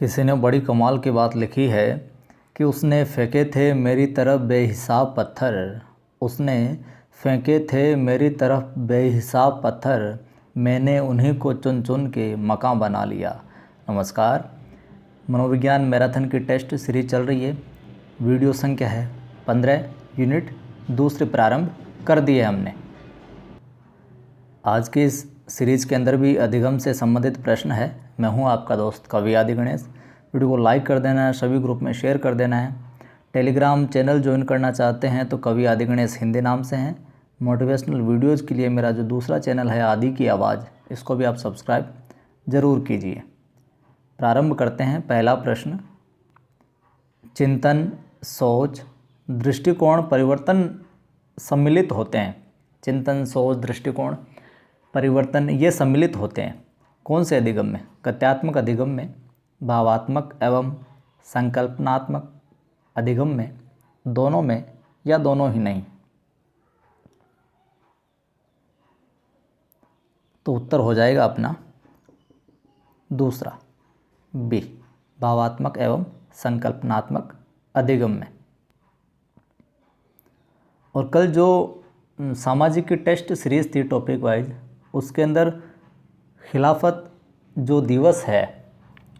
किसी ने बड़ी कमाल की बात लिखी है कि उसने फेंके थे मेरी तरफ बेहिसाब पत्थर, उसने फेंके थे मेरी तरफ बेहिसाब पत्थर, मैंने उन्हीं को चुन चुन के मकां बना लिया। नमस्कार, मनोविज्ञान मैराथन की टेस्ट सीरीज चल रही है। वीडियो संख्या है 15 यूनिट दूसरे प्रारंभ कर दिए हमने। आज की इस सीरीज़ के अंदर भी अधिगम से संबंधित प्रश्न है। मैं हूं आपका दोस्त कवि आदि गणेश। वीडियो को लाइक कर देना है, सभी ग्रुप में शेयर कर देना है। टेलीग्राम चैनल ज्वाइन करना चाहते हैं तो कवि आदि गणेश हिंदी नाम से हैं। मोटिवेशनल वीडियोज़ के लिए मेरा जो दूसरा चैनल है आदि की आवाज़, इसको भी आप सब्सक्राइब ज़रूर कीजिए। प्रारंभ करते हैं। पहला प्रश्न, चिंतन, सोच, दृष्टिकोण परिवर्तन सम्मिलित होते हैं। चिंतन, सोच, दृष्टिकोण परिवर्तन ये सम्मिलित होते हैं कौन से अधिगम में? गत्यात्मक अधिगम में, भावात्मक एवं संकल्पनात्मक अधिगम में, दोनों में या दोनों ही नहीं? तो उत्तर हो जाएगा अपना दूसरा बी, भावात्मक एवं संकल्पनात्मक अधिगम में। और कल जो सामाजिक की टेस्ट सीरीज थी टॉपिक वाइज, उसके अंदर खिलाफत जो दिवस है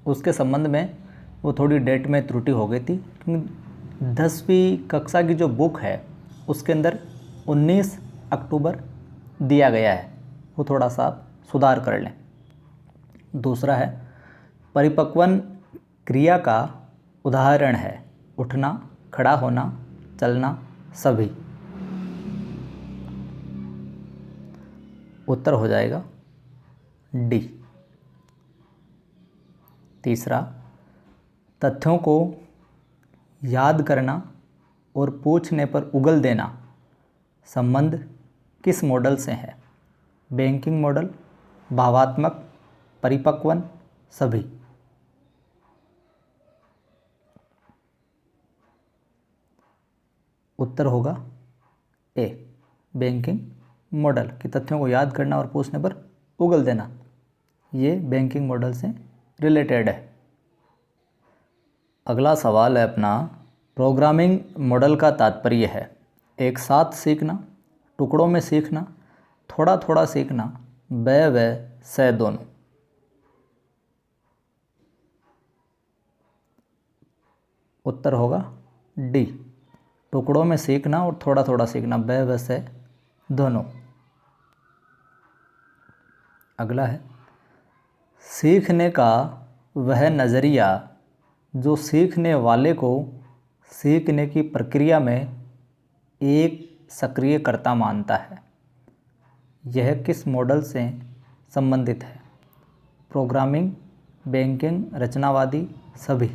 उसके संबंध में वो थोड़ी डेट में त्रुटि हो गई थी, क्योंकि 10वीं कक्षा की जो बुक है उसके अंदर 19 अक्टूबर दिया गया है, वो थोड़ा सा आप सुधार कर लें। दूसरा है, परिपक्वन क्रिया का उदाहरण है उठना, खड़ा होना, चलना, सभी। उत्तर हो जाएगा डी। तीसरा, तथ्यों को याद करना और पूछने पर उगल देना संबंध किस मॉडल से है? बैंकिंग मॉडल, भावात्मक, परिपक्वन, सभी। उत्तर होगा ए, बैंकिंग मॉडल कि तथ्यों को याद करना और पूछने पर उगल देना, ये बैंकिंग मॉडल से रिलेटेड है। अगला सवाल है अपना, प्रोग्रामिंग मॉडल का तात्पर्य है एक साथ सीखना, टुकड़ों में सीखना, थोड़ा थोड़ा सीखना, व से दोनों। उत्तर होगा डी, टुकड़ों में सीखना और थोड़ा थोड़ा सीखना, व से दोनों। अगला है, सीखने का वह नज़रिया जो सीखने वाले को सीखने की प्रक्रिया में एक सक्रियकर्ता मानता है, यह किस मॉडल से संबंधित है? प्रोग्रामिंग, बैंकिंग, रचनावादी, सभी।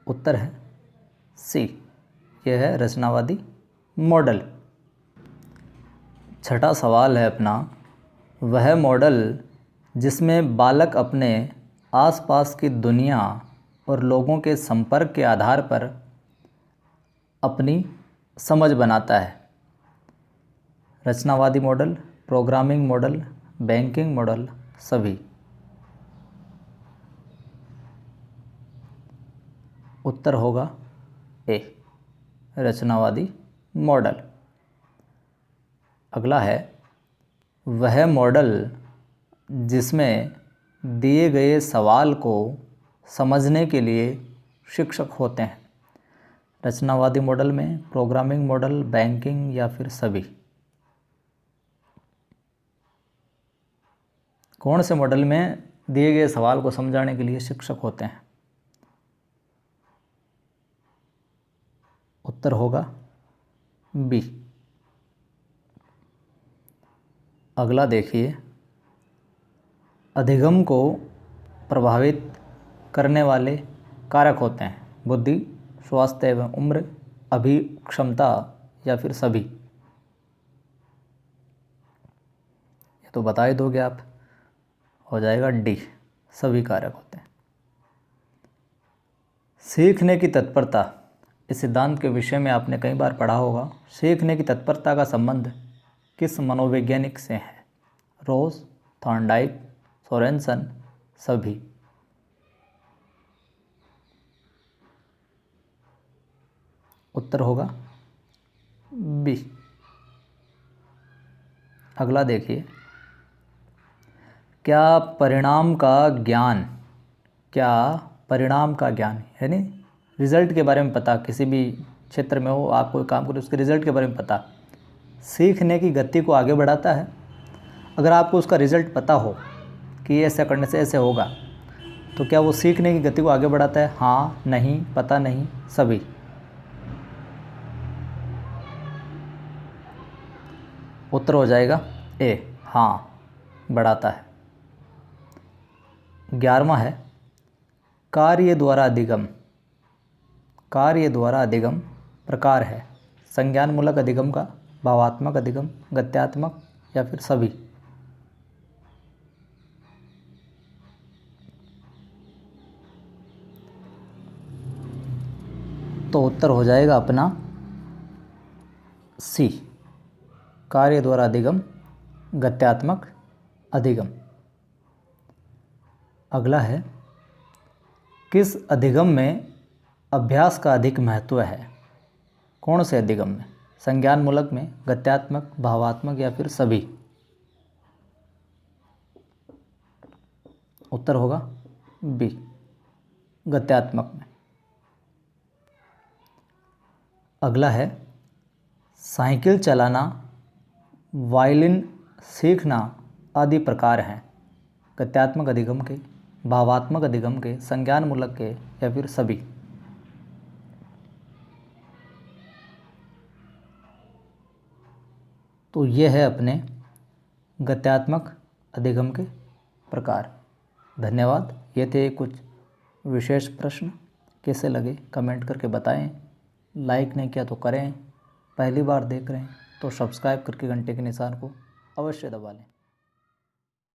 उत्तर है सी, यह है रचनावादी मॉडल। छठा सवाल है अपना, वह मॉडल जिसमें बालक अपने आसपास की दुनिया और लोगों के संपर्क के आधार पर अपनी समझ बनाता है। रचनावादी model, programming model, banking model, सभी। उत्तर होगा ए, रचनावादी मॉडल। अगला है, वह मॉडल जिसमें दिए गए सवाल को समझने के लिए शिक्षक होते हैं। रचनावादी मॉडल में, प्रोग्रामिंग मॉडल, बैंकिंग या फिर सभी। कौन से मॉडल में दिए गए सवाल को समझाने के लिए शिक्षक होते हैं? उत्तर होगा बी। अगला देखिए, अधिगम को प्रभावित करने वाले कारक होते हैं बुद्धि, स्वास्थ्य एवं उम्र, अभिक्षमता या फिर सभी। ये तो बता ही दोगे आप, हो जाएगा डी, सभी कारक होते हैं। सीखने की तत्परता, इस सिद्धांत के विषय में आपने कई बार पढ़ा होगा। सीखने की तत्परता का संबंध किस मनोवैज्ञानिक से है? रोज, थॉर्नडाइक, सोरेनसन, सभी। उत्तर होगा बी। अगला देखिए, क्या परिणाम का ज्ञान यानी रिज़ल्ट के बारे में पता, किसी भी क्षेत्र में हो आप कोई काम करो उसके रिज़ल्ट के बारे में पता, सीखने की गति को आगे बढ़ाता है? अगर आपको उसका रिज़ल्ट पता हो कि ऐसा करने से ऐसे होगा, तो क्या वो सीखने की गति को आगे बढ़ाता है? हाँ, नहीं, पता नहीं, सभी। उत्तर हो जाएगा ए, हाँ, बढ़ाता है। 11वां है, कार्य द्वारा अधिगम प्रकार है। संज्ञानमूलक अधिगम का, भावात्मक अधिगम, गत्यात्मक या फिर सभी। तो उत्तर हो जाएगा अपना सी, कार्य द्वारा अधिगम, गत्यात्मक अधिगम। अगला है, किस अधिगम में अभ्यास का अधिक महत्व है? कौन से अधिगम में? संज्ञानमूलक में, गत्यात्मक, भावात्मक या फिर सभी। उत्तर होगा बी, गत्यात्मक में। अगला है, साइकिल चलाना, वायलिन सीखना आदि प्रकार हैं गत्यात्मक अधिगम के, भावात्मक अधिगम के, संज्ञानमूलक के या फिर सभी। तो ये है अपने गत्यात्मक अधिगम के प्रकार। धन्यवाद। ये थे कुछ विशेष प्रश्न। कैसे लगे कमेंट करके बताएं। लाइक नहीं किया तो करें। पहली बार देख रहे हैं तो सब्सक्राइब करके घंटे के निशान को अवश्य दबा लें।